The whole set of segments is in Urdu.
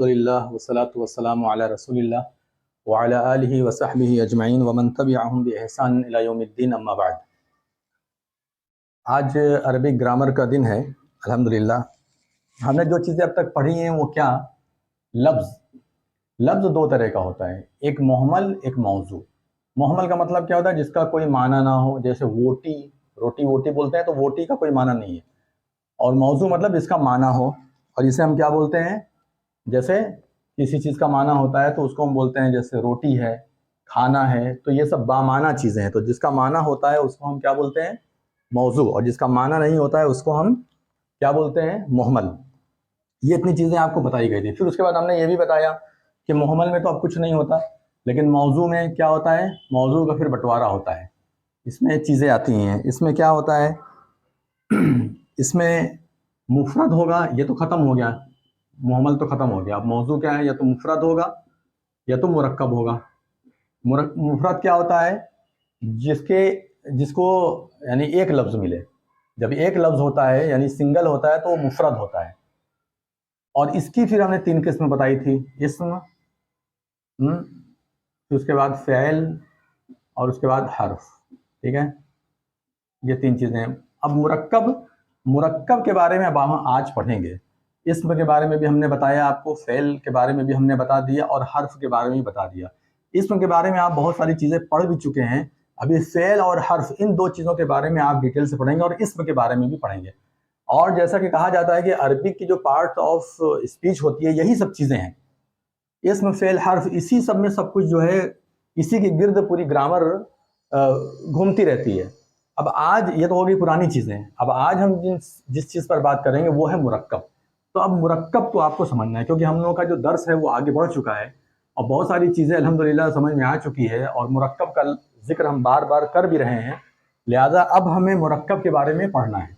الحمدللہ والصلاة والسلام علی رسول اللہ وعلی آلہ وصحبہ اجمعین ومن تبعہم بإحسان الی یوم الدین، اما بعد۔ آج عربک گرامر کا دن ہے الحمدللہ۔ ہم نے جو چیزیں اب تک پڑھی ہیں وہ کیا؟ لفظ دو طرح کا ہوتا ہے، ایک محمل، ایک موضوع۔ محمل کا مطلب کیا ہوتا ہے؟ جس کا کوئی معنی نہ ہو، جیسے روٹی ووٹی بولتے ہیں تو ووٹی کا کوئی معنی نہیں ہے۔ اور موضوع مطلب جس کا معنی ہو، اور اسے ہم کیا بولتے ہیں؟ جیسے کسی چیز کا معنی ہوتا ہے تو اس کو ہم بولتے ہیں، جیسے روٹی ہے، کھانا ہے، تو یہ سب بامعنی چیزیں ہیں، تو جس کا معنی ہوتا ہے اس کو ہم کیا بولتے ہیں؟ موضوع، اور جس کا معنی نہیں ہوتا ہے اس کو ہم کیا بولتے ہیں؟ محمل۔ یہ اتنی چیزیں آپ کو بتائی گئی تھی۔ پھر اس کے بعد ہم نے یہ بھی بتایا کہ محمل میں تو اب کچھ نہیں ہوتا، لیکن موضوع میں کیا ہوتا ہے؟ موضوع کا پھر بٹوارا ہوتا ہے، اس میں چیزیں آتی ہیں۔ اس میں کیا ہوتا ہے؟ اس میں مفرد ہوگا، یہ تو ختم ہو گیا، محمل تو ختم ہو گیا۔ اب موضوع کیا ہے؟ یا تو مفرد ہوگا یا تو مرکب ہوگا۔ مفرد کیا ہوتا ہے؟ جس کو یعنی ایک لفظ ملے۔ جب ایک لفظ ہوتا ہے یعنی سنگل ہوتا ہے تو وہ مفرد ہوتا ہے۔ اور اس کی پھر ہم نے 3 قسمیں بتائی تھی، اسم، پھر اس کے بعد فعل، اور اس کے بعد حرف۔ ٹھیک ہے، یہ 3 چیزیں ہیں۔ اب مرکب کے بارے میں اب ہم آج پڑھیں گے۔ اسم کے بارے میں بھی ہم نے بتایا آپ کو، فعل کے بارے میں بھی ہم نے بتا دیا، اور حرف کے بارے میں بھی بتا دیا۔ اسم کے بارے میں آپ بہت ساری چیزیں پڑھ بھی چکے ہیں، ابھی فعل اور حرف ان 2 چیزوں کے بارے میں آپ ڈیٹیل سے پڑھیں گے، اور اسم کے بارے میں بھی پڑھیں گے۔ اور جیسا کہ کہا جاتا ہے کہ عربک کی جو پارٹ آف اسپیچ ہوتی ہے یہی سب چیزیں ہیں، اسم، فعل، حرف، اسی سب میں سب کچھ جو ہے اسی کے گرد پوری گرامر گھومتی رہتی ہے۔ اب آج یہ تو ہوگی پرانی چیزیں، اب آج ہم جس چیز پر بات کریں گے وہ ہے مرکب۔ تو اب مرکب تو آپ کو سمجھنا ہے، کیونکہ ہم لوگوں کا جو درس ہے وہ آگے بڑھ چکا ہے اور بہت ساری چیزیں الحمدللہ سمجھ میں آ چکی ہے، اور مرکب کا ذکر ہم بار بار کر بھی رہے ہیں، لہذا اب ہمیں مرکب کے بارے میں پڑھنا ہے۔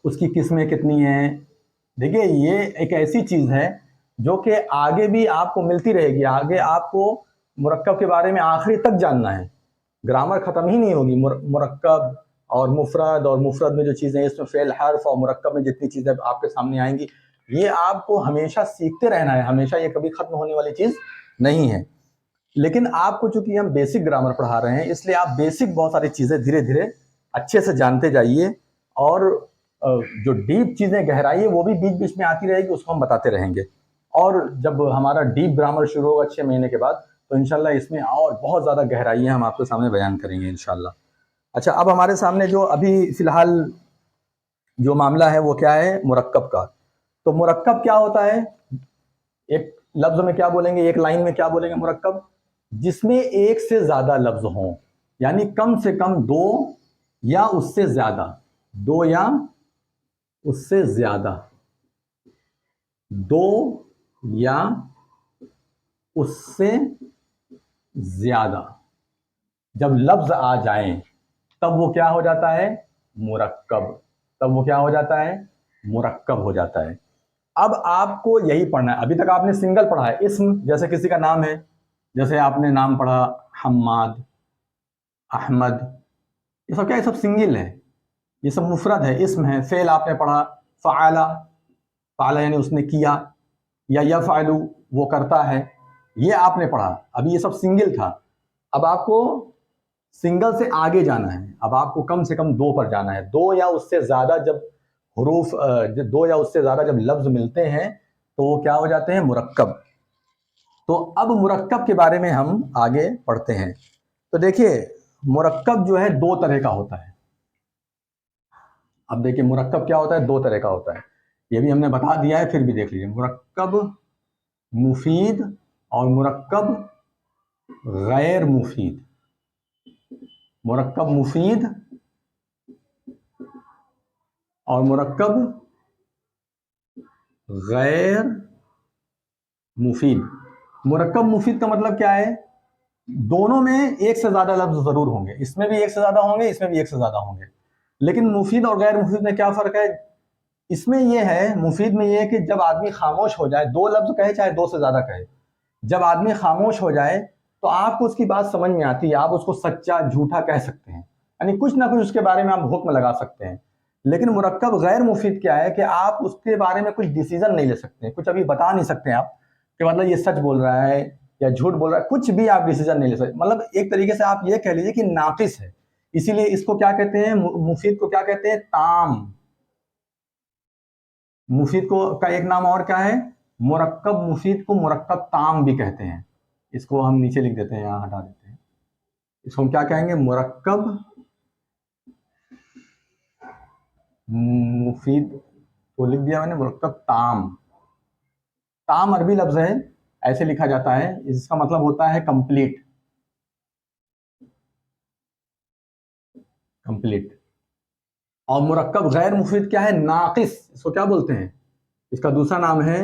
اس کی قسمیں کتنی ہیں؟ دیکھیے، یہ ایک ایسی چیز ہے جو کہ آگے بھی آپ کو ملتی رہے گی، آگے آپ کو مرکب کے بارے میں آخری تک جاننا ہے، گرامر ختم ہی نہیں ہوگی۔ مرکب اور مفرد میں جو چیزیں، اس میں فعل، حرف، اور مرکب میں جتنی چیزیں آپ کے سامنے آئیں گی، یہ آپ کو ہمیشہ سیکھتے رہنا ہے، ہمیشہ یہ کبھی ختم ہونے والی چیز نہیں ہے۔ لیکن آپ کو چونکہ ہم بیسک گرامر پڑھا رہے ہیں، اس لیے آپ بیسک بہت ساری چیزیں دھیرے دھیرے اچھے سے جانتے جائیے، اور جو ڈیپ چیزیں، گہرائی ہے، وہ بھی بیچ بیچ میں آتی رہے گی، اس کو ہم بتاتے رہیں گے۔ اور جب ہمارا ڈیپ گرامر شروع ہوگا 6 مہینے کے بعد، تو انشاءاللہ اس میں اور بہت زیادہ گہرائیاں ہم آپ کے سامنے بیان کریں گے انشاءاللہ۔ اچھا، اب ہمارے سامنے جو ابھی فی الحال جو معاملہ ہے وہ کیا ہے؟ مرکب کا۔ تو مرکب کیا ہوتا ہے؟ ایک لفظ میں کیا بولیں گے، ایک لائن میں کیا بولیں گے؟ مرکب جس میں ایک سے زیادہ لفظ ہوں، یعنی کم سے کم 2 یا اس سے زیادہ، 2 یا اس سے زیادہ، 2 یا اس سے زیادہ جب لفظ آ جائیں تب وہ کیا ہو جاتا ہے؟ مرکب۔ تب وہ کیا ہو جاتا ہے؟ مرکب ہو جاتا ہے۔ اب آپ کو یہی پڑھنا ہے۔ ابھی تک آپ نے سنگل پڑھا ہے، اسم، جیسے کسی کا نام ہے، جیسے آپ نے نام پڑھا حماد، احمد، یہ سب کیا ہے؟ یہ سب سنگل ہے، یہ سب مفرد ہے، اسم ہے۔ فعل آپ نے پڑھا فعل، فعل یعنی اس نے کیا، یا یفعل وہ کرتا ہے، یہ آپ نے پڑھا۔ ابھی یہ سب سنگل تھا، اب آپ کو سنگل سے آگے جانا ہے، اب آپ کو کم سے کم 2 پر جانا ہے۔ 2 یا اس سے زیادہ جب حروف، 2 یا اس سے زیادہ جب لفظ ملتے ہیں تو وہ کیا ہو جاتے ہیں؟ مرکب۔ تو اب مرکب کے بارے میں ہم آگے پڑھتے ہیں۔ تو دیکھیے، مرکب جو ہے 2 طرح کا ہوتا ہے۔ اب دیکھیے مرکب کیا ہوتا ہے؟ 2 طرح کا ہوتا ہے، یہ بھی ہم نے بتا دیا ہے، پھر بھی دیکھ لیجیے۔ مرکب مفید اور مرکب غیر مفید۔ مرکب مفید اور مرکب غیر مفید۔ مرکب مفید کا مطلب کیا ہے؟ دونوں میں ایک سے زیادہ لفظ ضرور ہوں گے، اس میں بھی ایک سے زیادہ ہوں گے، اس میں بھی ایک سے زیادہ ہوں گے۔ لیکن مفید اور غیر مفید میں کیا فرق ہے؟ اس میں یہ ہے، مفید میں یہ ہے کہ جب آدمی خاموش ہو جائے، 2 لفظ کہے چاہے 2 سے زیادہ کہے، جب آدمی خاموش ہو جائے تو آپ کو اس کی بات سمجھ میں آتی ہے، آپ اس کو سچا جھوٹا کہہ سکتے ہیں، یعنی کچھ نہ کچھ اس کے بارے میں آپ حکم لگا سکتے ہیں۔ لیکن مرکب غیر مفید کیا ہے کہ آپ اس کے بارے میں کچھ ڈیسیزن نہیں لے سکتے، کچھ ابھی بتا نہیں سکتے آپ کہ مطلب یہ سچ بول رہا ہے یا جھوٹ بول رہا ہے، کچھ بھی آپ ڈیسیزن نہیں لے سکتے. مطلب ایک طریقے سے آپ یہ کہہ لیجیے کہ ناقص ہے. اسی لیے اس کو کیا کہتے ہیں، مفید کو کیا کہتے ہیں، تام. مفید کو کا ایک نام اور کیا ہے، مرکب. مفید کو مرکب تام بھی کہتے ہیں. اس کو ہم نیچے لکھ دیتے ہیں، یہاں ہٹا دیتے ہیں. اس کو ہم کیا کہیں گے، مرکب مفید کو لکھ دیا میں نے، مرکب تام. تام عربی لفظ ہے، ایسے لکھا جاتا ہے، اس کا مطلب ہوتا ہے کمپلیٹ. کمپلیٹ. اور مرکب غیر مفید کیا ہے، ناقص. اس کو کیا بولتے ہیں، اس کا دوسرا نام ہے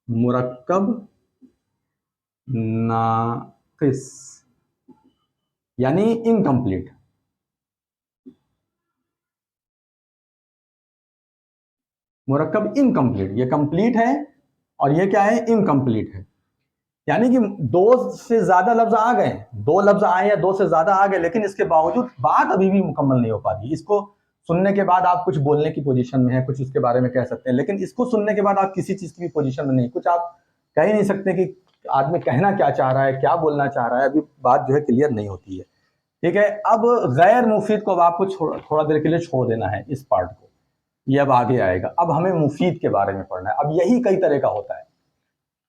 مرکب ناقص، یعنی انکمپلیٹ. مرکب انکمپلیٹ، یہ کمپلیٹ ہے اور یہ کیا ہے، انکمپلیٹ ہے. یعنی کہ دو سے زیادہ لفظ آ گئے، دو لفظ آئے یا دو سے زیادہ آ گئے، لیکن اس کے باوجود بات ابھی بھی مکمل نہیں ہو پا رہی. اس کو سننے کے بعد آپ کچھ بولنے کی پوزیشن میں ہیں، کچھ اس کے بارے میں کہہ سکتے ہیں، لیکن اس کو سننے کے بعد آپ کسی چیز کی بھی پوزیشن میں نہیں، کچھ آپ کہہ ہی نہیں سکتے کہ آدمی کہنا کیا چاہ رہا ہے، کیا بولنا چاہ رہا ہے. ابھی بات جو ہے کلیئر نہیں ہوتی ہے. ٹھیک ہے. اب غیر مفید کو اب آپ کو تھوڑا دیر کے لیے چھوڑ دینا ہے، اس پارٹ کو. یہ اب آگے آئے گا. اب ہمیں مفید کے بارے میں پڑھنا ہے. اب یہی کئی طرح کا ہوتا ہے،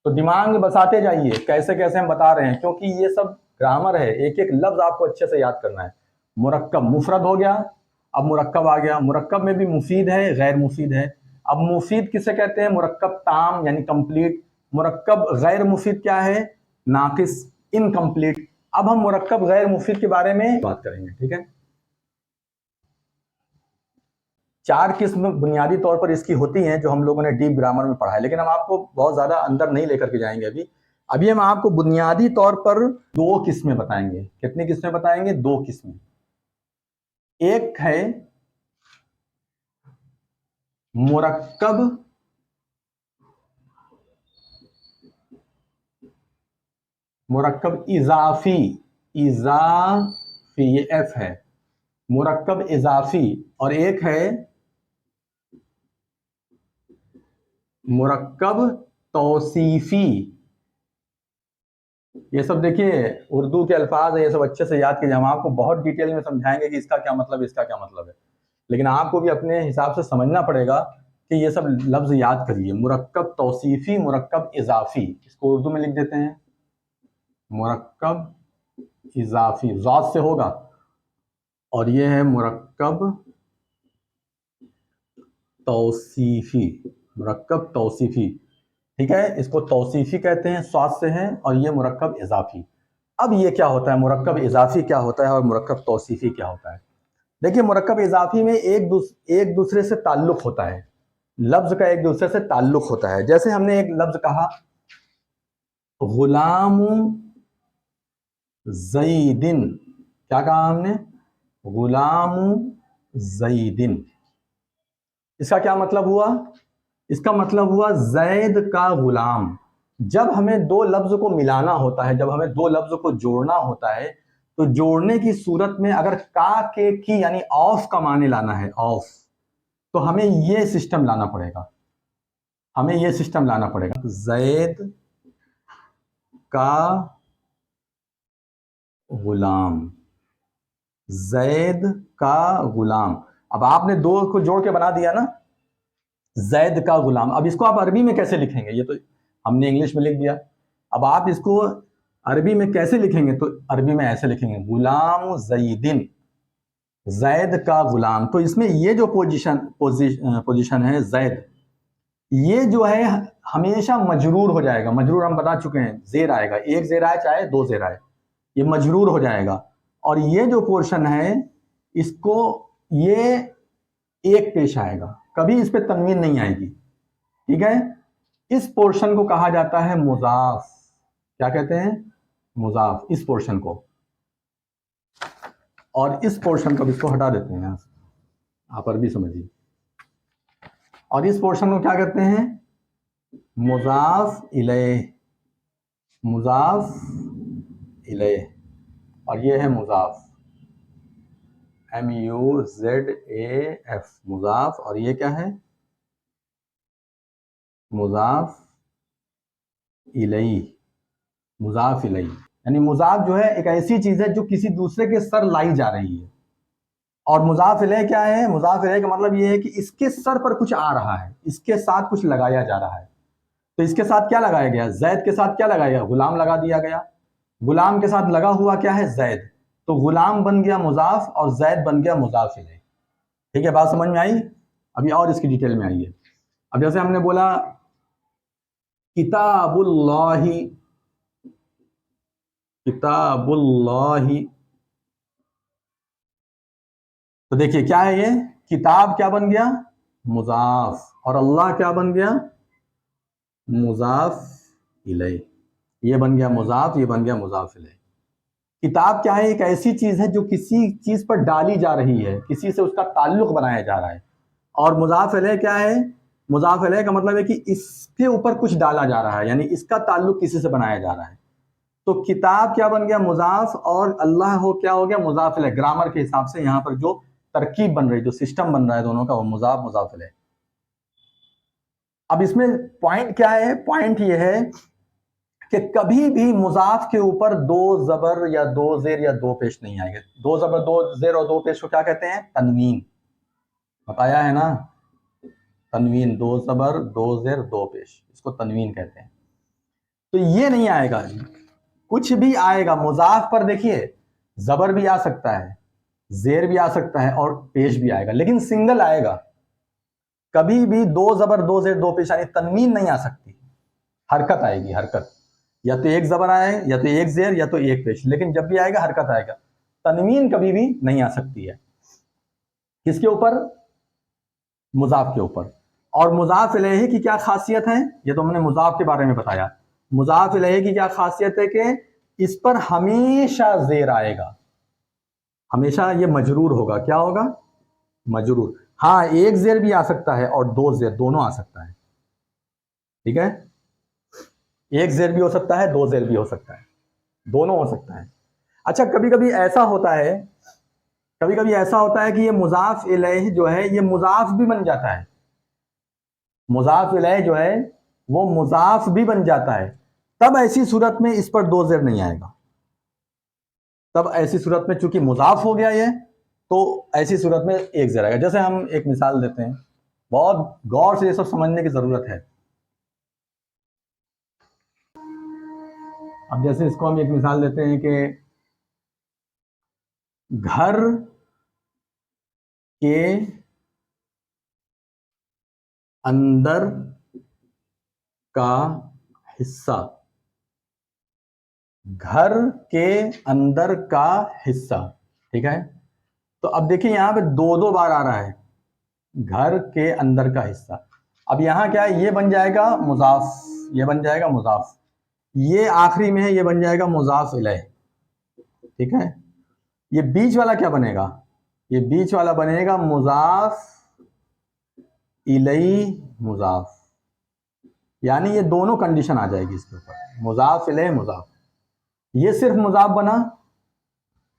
تو دماغ میں بساتے جائیے کیسے کیسے ہم بتا رہے ہیں، کیونکہ یہ سب گرامر ہے. ایک ایک لفظ آپ کو اچھے سے یاد کرنا ہے. مرکب مفرد ہو گیا، اب مرکب آ گیا. مرکب میں بھی مفید ہے، غیر مفید ہے. اب مفید کسے کہتے ہیں، مرکب تام یعنی کمپلیٹ. مرکب غیر مفید کیا ہے، ناقص، انکمپلیٹ. اب ہم مرکب غیر مفید کے بارے میں بات کریں گے. ٹھیک ہے. 4 قسم بنیادی طور پر اس کی ہوتی ہیں جو ہم لوگوں نے ڈیپ گرامر میں پڑھا ہے، لیکن ہم آپ کو بہت زیادہ اندر نہیں لے کر کے جائیں گے. ابھی ہم آپ کو بنیادی طور پر 2 قسمیں بتائیں گے. کتنی قسمیں بتائیں گے، 2 قسمیں. ایک ہے مرکب اضافی. اضافی یہ ایف ہے، مرکب اضافی. اور ایک ہے مرکب توصیفی. یہ سب دیکھیے اردو کے الفاظ ہیں، یہ سب اچھے سے یاد کیجیے. ہم آپ کو بہت ڈیٹیل میں سمجھائیں گے کہ اس کا کیا مطلب، اس کا کیا مطلب ہے، لیکن آپ کو بھی اپنے حساب سے سمجھنا پڑے گا کہ یہ سب لفظ یاد کریے. مرکب توصیفی، مرکب اضافی. اس کو اردو میں لکھ دیتے ہیں مرکب اضافی، ذات سے ہوگا. اور یہ ہے مرکب توصیفی. مرکب توصیفی. ٹھیک ہے. اس کو توصیفی کہتے ہیں، سواد سے ہیں. اور یہ مرکب اضافی. اب یہ کیا ہوتا ہے، مرکب اضافی کیا ہوتا ہے اور مرکب توصیفی کیا ہوتا ہے. دیکھیے مرکب اضافی میں ایک دوسرے سے تعلق ہوتا ہے، لفظ کا ایک دوسرے سے تعلق ہوتا ہے. جیسے ہم نے ایک لفظ کہا غلام زیدن. کیا کہا ہم نے، غلام زیدن. اس کا کیا مطلب ہوا، اس کا مطلب ہوا زید کا غلام. جب ہمیں 2 لفظ کو ملانا ہوتا ہے، جب ہمیں 2 لفظ کو جوڑنا ہوتا ہے، تو جوڑنے کی صورت میں اگر کا کے کی یعنی آف کا معنی لانا ہے، آف، تو ہمیں یہ سسٹم لانا پڑے گا. ہمیں یہ سسٹم لانا پڑے گا، زید کا غلام. زید کا غلام. اب آپ نے 2 کو جوڑ کے بنا دیا نا، زید کا غلام. اب اس کو آپ عربی میں کیسے لکھیں گے، یہ تو ہم نے انگلش میں لکھ دیا. اب آپ اس کو عربی میں کیسے لکھیں گے، تو عربی میں ایسے لکھیں گے غلام زیدن، زید کا غلام. تو اس میں یہ جو پوزیشن ہے زید، یہ جو ہے ہمیشہ مجرور ہو جائے گا. مجرور ہم بتا چکے ہیں، زیر آئے گا، ایک زیر آئے چاہے 2 زیر آئے، یہ مجرور ہو جائے گا. اور یہ جو پورشن ہے اس کو یہ ایک پیش آئے گا، کبھی اس پہ تنوین نہیں آئے گی. ٹھیک ہے. اس پورشن کو کہا جاتا ہے مضاف. کیا کہتے ہیں، مضاف. اس پورشن کو، اور اس پورشن کو، اس کو ہٹا دیتے ہیں، آپ عربی سمجھیے. اور اس پورشن کو کیا کہتے ہیں، مضاف الیہ. مضاف الیہ. اور یہ ہے مضاف MUZAF مضاف، اور یہ کیا ہے؟ مضاف الیہ. مضاف الیہ یعنی مضاف جو ہے ایک ایسی چیز ہے جو کسی دوسرے کے سر لائی جا رہی ہے. اور مضاف الیہ کیا ہے؟ مضاف الیہ کا مطلب یہ ہے کہ اس کے سر پر کچھ آ رہا ہے، اس کے ساتھ کچھ لگایا جا رہا ہے. تو اس کے ساتھ کیا لگایا گیا؟ زید کے ساتھ کیا لگایا گیا؟ غلام لگا دیا گیا. غلام کے ساتھ لگا ہوا کیا ہے؟ زید. تو غلام بن گیا مضاف اور زید بن گیا مضاف الیہ. ٹھیک ہے، بات سمجھ میں آئی؟ ابھی اور اس کی ڈیٹیل میں آئیے. اب جیسے ہم نے بولا کتاب اللہ، کتاب اللہ، تو دیکھیے کیا ہے یہ؟ کتاب کیا بن گیا؟ مضاف. اور اللہ کیا بن گیا؟ مضاف الیہ. یہ بن گیا مضاف، یہ بن گیا مضاف الیہ. کتاب کیا ہے؟ ایک ایسی چیز ہے جو کسی چیز پر ڈالی جا رہی ہے، کسی سے اس کا تعلق بنایا جا رہا ہے. اور مضاف الیہ کیا ہے؟ مضاف الیہ کا مطلب ہے کہ اس کے اوپر کچھ ڈالا جا رہا ہے، یعنی اس کا تعلق کسی سے بنایا جا رہا ہے. تو کتاب کیا بن گیا؟ مضاف، اور اللہ کیا ہو گیا؟ مضاف الیہ. گرامر کے حساب سے یہاں پر جو ترکیب بن رہی، جو سسٹم بن رہا ہے دونوں کا، وہ مضاف مضاف الیہ. اب اس میں پوائنٹ کیا ہے؟ پوائنٹ یہ ہے کہ کبھی بھی مضاف کے اوپر دو زبر یا دو زیر یا دو پیش نہیں آئے گا. دو زبر، دو زیر اور دو پیش کو کیا کہتے ہیں؟ تنوین. بتایا ہے نا، تنوین. دو زبر، دو زیر، دو پیش، اس کو تنوین کہتے ہیں. تو یہ نہیں آئے گا. کچھ بھی آئے گا مضاف پر، دیکھیے زبر بھی آ سکتا ہے، زیر بھی آ سکتا ہے، اور پیش بھی آئے گا، لیکن سنگل آئے گا. کبھی بھی دو زبر، دو زیر، دو پیش یعنی تنوین نہیں آ سکتی. حرکت آئے گی، حرکت. یا تو ایک زبر آئے، یا تو ایک زیر، یا تو ایک پیش، لیکن جب بھی آئے گا حرکت آئے گا. تنوین کبھی بھی نہیں آ سکتی ہے. کس کے اوپر؟ مضاف کے اوپر. اور مضاف الیہ کی کیا خاصیت ہے؟ یہ تو ہم نے مضاف کے بارے میں بتایا. مضاف الیہ کی کیا خاصیت ہے کہ اس پر ہمیشہ زیر آئے گا، ہمیشہ یہ مجرور ہوگا. کیا ہوگا؟ مجرور. ہاں، ایک زیر بھی آ سکتا ہے اور دو زیر، دونوں آ سکتا ہے. ٹھیک ہے، ایک زیر بھی ہو سکتا ہے، دو زیر بھی ہو سکتا ہے، دونوں ہو سکتا ہے. اچھا، کبھی کبھی ایسا ہوتا ہے، کبھی کبھی ایسا ہوتا ہے کہ یہ مضاف الیہ جو ہے یہ مضاف بھی بن جاتا ہے. مضاف الیہ جو ہے وہ مضاف بھی بن جاتا ہے. تب ایسی صورت میں اس پر دو زیر نہیں آئے گا. تب ایسی صورت میں چونکہ مضاف ہو گیا یہ، تو ایسی صورت میں ایک زیر آئے گا. جیسے ہم ایک مثال دیتے ہیں، بہت غور سے یہ سب سمجھنے کی ضرورت ہے. اب جیسے اس کو ہم ایک مثال دیتے ہیں کہ گھر کے اندر کا حصہ. گھر کے اندر کا حصہ. ٹھیک ہے، تو اب دیکھیں یہاں پہ دو دو بار آ رہا ہے گھر کے اندر کا حصہ. اب یہاں کیا ہے؟ یہ بن جائے گا مضاف، یہ بن جائے گا مضاف. یہ آخری میں ہے، یہ بن جائے گا مضاف الیہ. ٹھیک ہے، یہ بیچ والا کیا بنے گا؟ یہ بیچ والا بنے گا مضاف الیہ مضاف. یعنی یہ دونوں کنڈیشن آ جائے گی اس کے اوپر، مضاف الیہ مضاف. یہ صرف مضاف بنا،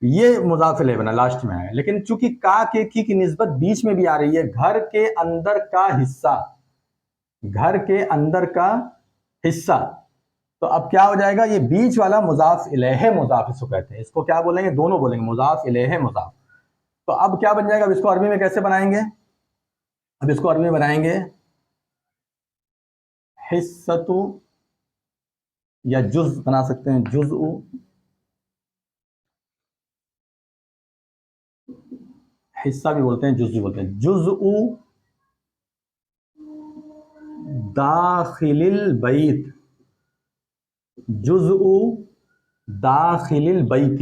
یہ مضاف الیہ بنا، لاسٹ میں آیا. لیکن چونکہ کا کے کی نسبت بیچ میں بھی آ رہی ہے، گھر کے اندر کا حصہ، گھر کے اندر کا حصہ، تو اب کیا ہو جائے گا؟ یہ بیچ والا مضاف الیہ مضاف اس کو کہتے ہیں. اس کو کیا بولیں گے؟ دونوں بولیں گے، مضاف الیہ مضاف. تو اب کیا بن جائے گا؟ اب اس کو عربی میں کیسے بنائیں گے؟ اب اس کو عربی میں بنائیں گے حصۃ، یا جز بنا سکتے ہیں، جزء. حصہ بھی بولتے ہیں، جز بھی بولتے ہیں. جزء داخل البیت، جزء داخل البیت.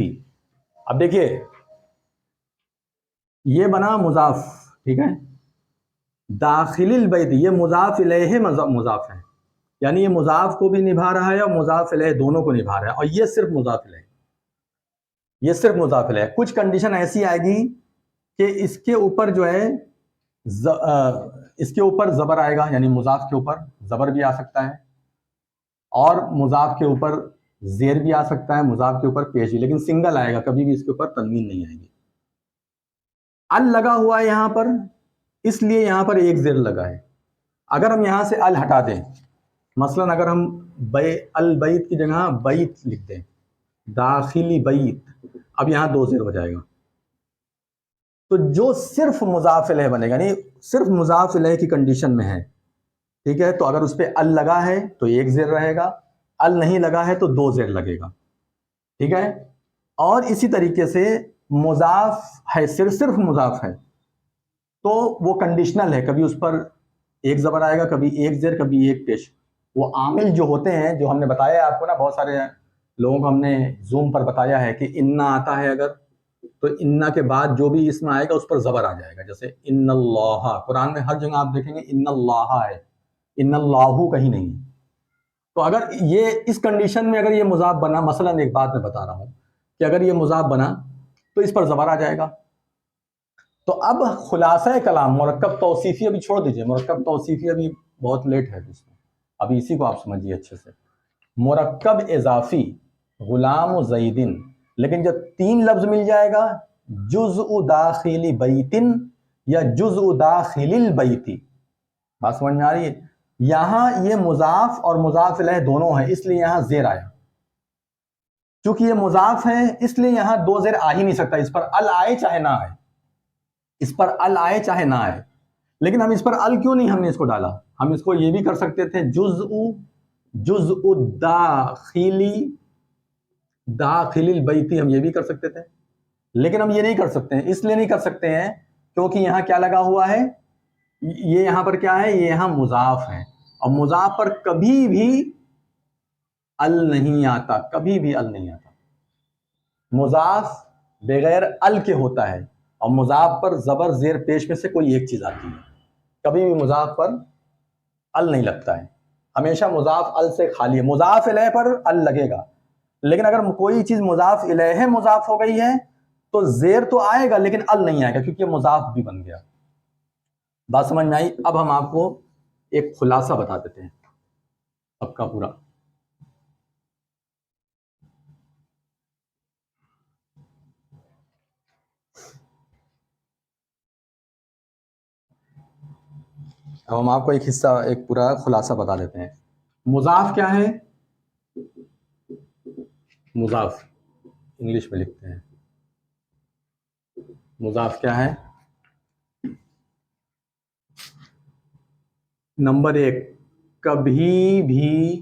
اب دیکھیے یہ بنا مضاف، ٹھیک ہے. داخل البیت یہ مضاف الیہ مضاف ہے، یعنی یہ مضاف کو بھی نبھا رہا ہے اور مضاف الیہ دونوں کو نبھا رہا ہے. اور یہ صرف مضاف الیہ، یہ صرف مضاف الیہ. کچھ کنڈیشن ایسی آئے گی کہ اس کے اوپر جو ہے اس کے اوپر زبر آئے گا، یعنی مضاف کے اوپر زبر بھی آ سکتا ہے، اور مضاف کے اوپر زیر بھی آ سکتا ہے، مضاف کے اوپر پیش بھی، لیکن سنگل آئے گا، کبھی بھی اس کے اوپر تنوین نہیں آئے گی. ال لگا ہوا ہے یہاں پر، اس لیے یہاں پر ایک زیر لگا ہے. اگر ہم یہاں سے ال ہٹا دیں، مثلا اگر ہم البیت کی جگہ بیت لکھ دیں، داخلی بیت، اب یہاں دو زیر ہو جائے گا. تو جو صرف مضاف الیہ بنے گا، یعنی صرف مضاف الیہ کی کنڈیشن میں ہے، ٹھیک ہے، تو اگر اس پہ ال لگا ہے تو ایک زیر رہے گا، ال نہیں لگا ہے تو دو زیر لگے گا. ٹھیک ہے. اور اسی طریقے سے مضاف ہے، صرف مضاف ہے تو وہ کنڈیشنل ہے، کبھی اس پر ایک زبر آئے گا، کبھی ایک زیر، کبھی ایک پیش. وہ عامل جو ہوتے ہیں، جو ہم نے بتایا آپ کو نا، بہت سارے لوگوں کو ہم نے زوم پر بتایا ہے کہ انا آتا ہے اگر، تو انا کے بعد جو بھی اسم آئے گا اس پر زبر آ جائے گا. جیسے ان اللہ، قرآن میں ہر جگہ آپ دیکھیں گے ان اللہ ہے، ان اللہ کہیں نہیں. تو اگر یہ اس کنڈیشن میں اگر یہ مضاف بنا، مثلا ایک بات میں بتا رہا ہوں کہ اگر یہ مضاف بنا تو اس پر زبر آ جائے گا. تو اب خلاصہ کلام، مرکب توصیفی ابھی چھوڑ دیجئے، مرکب توصیفی ابھی بہت لیٹ ہے اس میں، ابھی اسی کو آپ سمجھیے اچھے سے. مرکب اضافی غلام و زیدن، لیکن جب تین لفظ مل جائے گا، جزء داخلی بیتن یا جزء داخل البیتی، بات سمجھ میں آ رہی ہے؟ یہاں یہ مضاف اور مضاف الیہ دونوں ہیں، اس لیے یہاں زیر آیا. چونکہ یہ مضاف ہے اس لیے یہاں دو زیر آ ہی نہیں سکتا، اس پر ال آئے چاہے نہ آئے، اس پر ال آئے چاہے نہ آئے. لیکن ہم اس پر ال کیوں نہیں ہم نے اس کو ڈالا؟ ہم اس کو یہ بھی کر سکتے تھے، جزء داخل البیتی، ہم یہ بھی کر سکتے تھے. لیکن ہم یہ نہیں کر سکتے ہیں، اس لیے نہیں کر سکتے ہیں کیونکہ یہاں کیا لگا ہوا ہے، یہ یہاں پر کیا ہے، یہ یہاں مضاف ہے، اور مضاف پر کبھی بھی ال نہیں آتا، کبھی بھی ال نہیں آتا. مضاف بغیر ال کے ہوتا ہے، اور مضاف پر زبر زیر پیش میں سے کوئی ایک چیز آتی ہے. کبھی بھی مضاف پر ال نہیں لگتا ہے، ہمیشہ مضاف ال سے خالی ہے. مضاف الیہ پر ال لگے گا، لیکن اگر کوئی چیز مضاف الیہ مضاف ہو گئی ہے تو زیر تو آئے گا لیکن ال نہیں آئے گا، کیونکہ مضاف بھی بن گیا. بات سمجھ میں آئی؟ اب ہم آپ کو ایک خلاصہ بتا دیتے ہیں سب کا پورا. اب ہم آپ کو ایک حصہ، ایک پورا خلاصہ بتا دیتے ہیں. مضاف کیا ہے؟ مضاف انگلش میں لکھتے ہیں، مضاف کیا ہے؟ نمبر ایک، کبھی بھی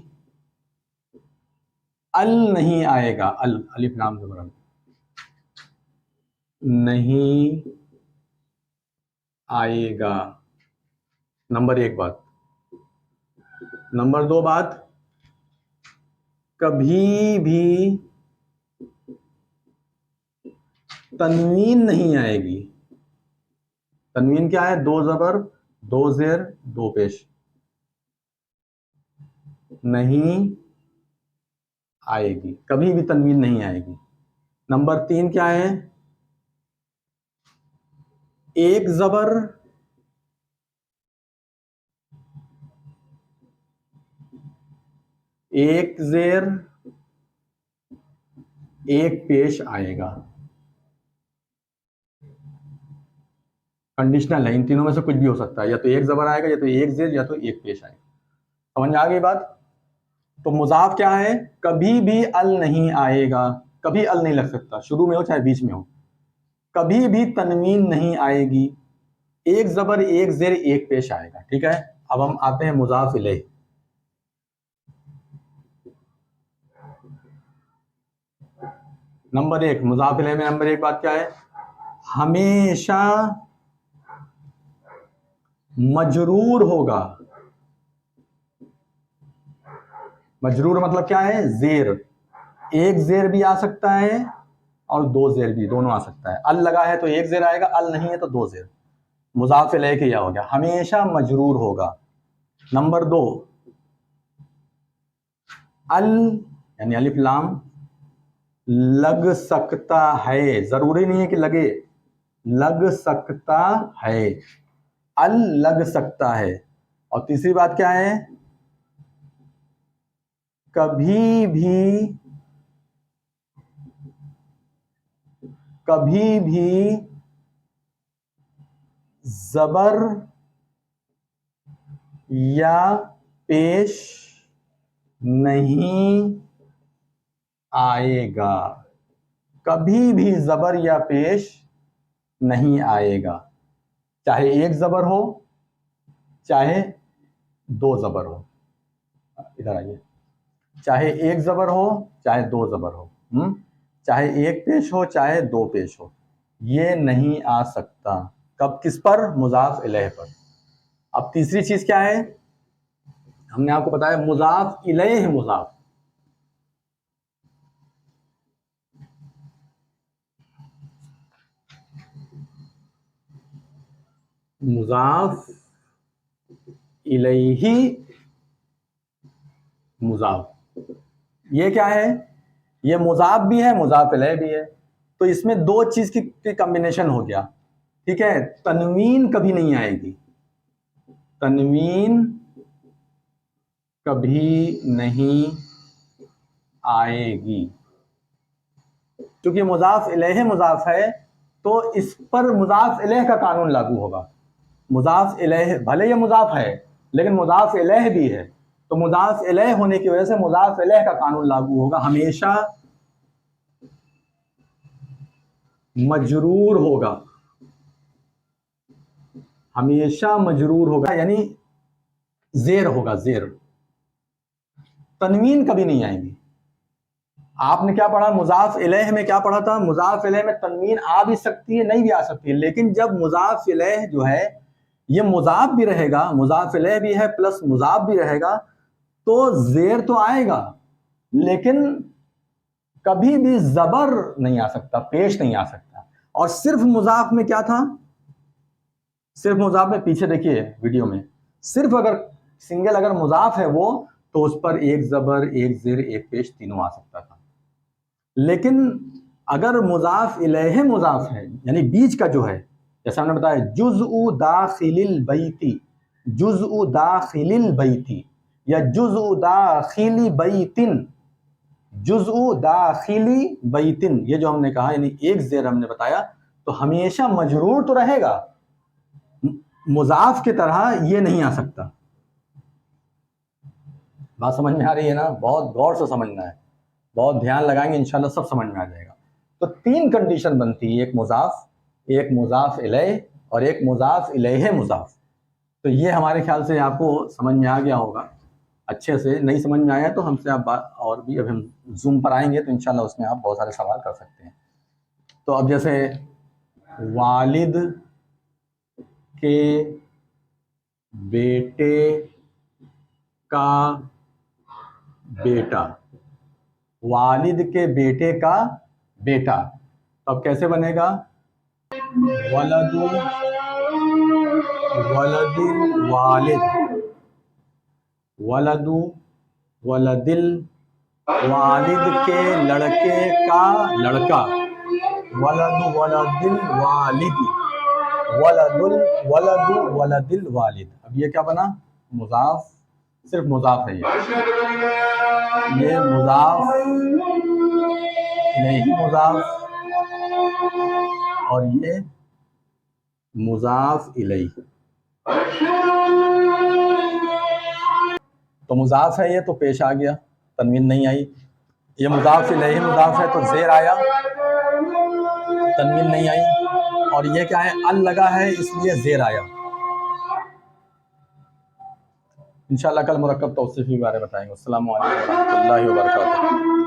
ال نہیں آئے گا، الف لام زبر نہیں آئے گا. نمبر ایک بات. نمبر دو بات، کبھی بھی تنوین نہیں آئے گی. تنوین کیا ہے؟ دو زبر، دو زیر، دو پیش، نہیں آئے گی، کبھی بھی تنوین نہیں آئے گی. نمبر تین کیا ہے؟ ایک زبر، ایک زیر، ایک پیش آئے گا. کنڈیشنل ہے، ان تینوں میں سے کچھ بھی ہو سکتا ہے، یا تو ایک زبر آئے گا، یا تو ایک زیر، یا تو ایک پیش آئے گا. سمجھ میں آ گئی بات؟ تو مضاف کیا ہے؟ کبھی بھی ال نہیں آئے گا، کبھی ال نہیں لگ سکتا، شروع میں ہو چاہے بیچ میں ہو. کبھی بھی تنوین نہیں آئے گی، ایک زبر، ایک زیر، ایک پیش آئے گا. ٹھیک ہے. اب ہم آتے ہیں مضاف الیہ. نمبر ایک، مضاف الیہ میں نمبر ایک بات کیا ہے؟ ہمیشہ مجرور ہوگا. مجرور مطلب کیا ہے؟ زیر. ایک زیر بھی آ سکتا ہے اور دو زیر بھی، دونوں آ سکتا ہے. ال لگا ہے تو ایک زیر آئے گا، ال نہیں ہے تو دو زیر. مضاف الیہ کے کیا ہو گیا؟ ہمیشہ مجرور ہوگا. نمبر دو، ال یعنی الف لام لگ سکتا ہے، ضروری نہیں ہے کہ لگے، لگ سکتا ہے، ال لگ سکتا ہے. اور تیسری بات کیا ہے؟ کبھی بھی زبر یا پیش نہیں آئے گا، کبھی بھی زبر یا پیش نہیں آئے گا، چاہے ایک زبر ہو چاہے دو زبر ہو. ادھر آئیے، چاہے ایک زبر ہو چاہے دو زبر ہو، چاہے ایک پیش ہو چاہے دو پیش ہو، یہ نہیں آ سکتا. کب؟ کس پر؟ مضاف الیہ پر. اب تیسری چیز کیا ہے؟ ہم نے آپ کو بتایا مضاف الیہ مضاف. مضاف الیہ مضاف، یہ کیا ہے؟ یہ مضاف بھی ہے مضاف الیہ بھی ہے. تو اس میں دو چیز کی کمبینیشن ہو گیا. ٹھیک ہے، تنوین کبھی نہیں آئے گی، تنوین کبھی نہیں آئے گی. کیونکہ مضاف الیہ مضاف ہے تو اس پر مضاف الیہ کا قانون لاگو ہوگا. مضاف الیہ بھلے یہ مضاف ہے لیکن مضاف الیہ بھی ہے، تو مضاف الیہ ہونے کی وجہ سے مضاف الیہ کا قانون لاگو ہوگا، ہمیشہ مجرور ہوگا، ہمیشہ مجرور ہوگا، یعنی زیر ہوگا، زیر. تنوین کبھی نہیں آئیں گی. آپ نے کیا پڑھا مضاف الیہ میں؟ کیا پڑھا تھا؟ مضاف الیہ میں تنوین آ بھی سکتی ہے نہیں بھی آ سکتی ہے، لیکن جب مضاف الیہ جو ہے یہ مضاف بھی رہے گا، مضاف الیہ بھی ہے پلس مضاف بھی رہے گا، تو زیر تو آئے گا لیکن کبھی بھی زبر نہیں آ سکتا، پیش نہیں آ سکتا. اور صرف مضاف میں کیا تھا؟ صرف مضاف میں پیچھے دیکھیے ویڈیو میں، صرف اگر سنگل اگر مضاف ہے وہ تو اس پر ایک زبر ایک زیر ایک پیش تینوں آ سکتا تھا. لیکن اگر مضاف الیہ مضاف ہے یعنی بیچ کا جو ہے، جیسے ہم نے بتایا جزء داخل البیتی، جزء داخل البیتی یا جزء داخلی بیتن، جزء داخلی بیتن، یہ جو ہم نے کہا یعنی ایک زیر ہم نے بتایا، تو ہمیشہ مجرور تو رہے گا، مضاف کی طرح یہ نہیں آ سکتا. بات سمجھ میں آ رہی ہے نا؟ بہت غور سے سمجھنا ہے، بہت دھیان لگائیں گے انشاءاللہ سب سمجھ میں آ جائے گا. تو تین کنڈیشن بنتی ہے، ایک مضاف، ایک مضاف الیہ اور ایک مضاف الیہ مضاف. تو یہ ہمارے خیال سے آپ کو سمجھ میں آ گیا ہوگا اچھے سے. نہیں سمجھ میں آیا تو ہم سے آپ اور بھی اب ہم زوم پر آئیں گے تو انشاءاللہ اس میں آپ بہت سارے سوال کر سکتے ہیں. تو اب جیسے والد کے بیٹے کا بیٹا، والد کے بیٹے کا بیٹا، تو اب کیسے بنے گا؟ ولد ولد الوالد، ولد ولد الوالد کے لڑکے کا لڑکا، ولد ولد الوالد، ولد ولد ولد الوالد. اب یہ کیا بنا؟ مضاف، صرف مضاف ہے یہ مضاف نہیں مضاف اور یہ مضاف الیہ. تو مضاف ہے یہ تو پیش آ گیا، تنوین نہیں آئی. یہ مضاف الیہ مضاف ہے تو زیر آیا، تنوین نہیں آئی. اور یہ کیا ہے؟ ال لگا ہے اس لیے زیر آیا. انشاءاللہ کل مرکب توصیفی کے بارے میں بتائیں گے. السلام علیکم ورحمۃ اللہ وبرکاتہ.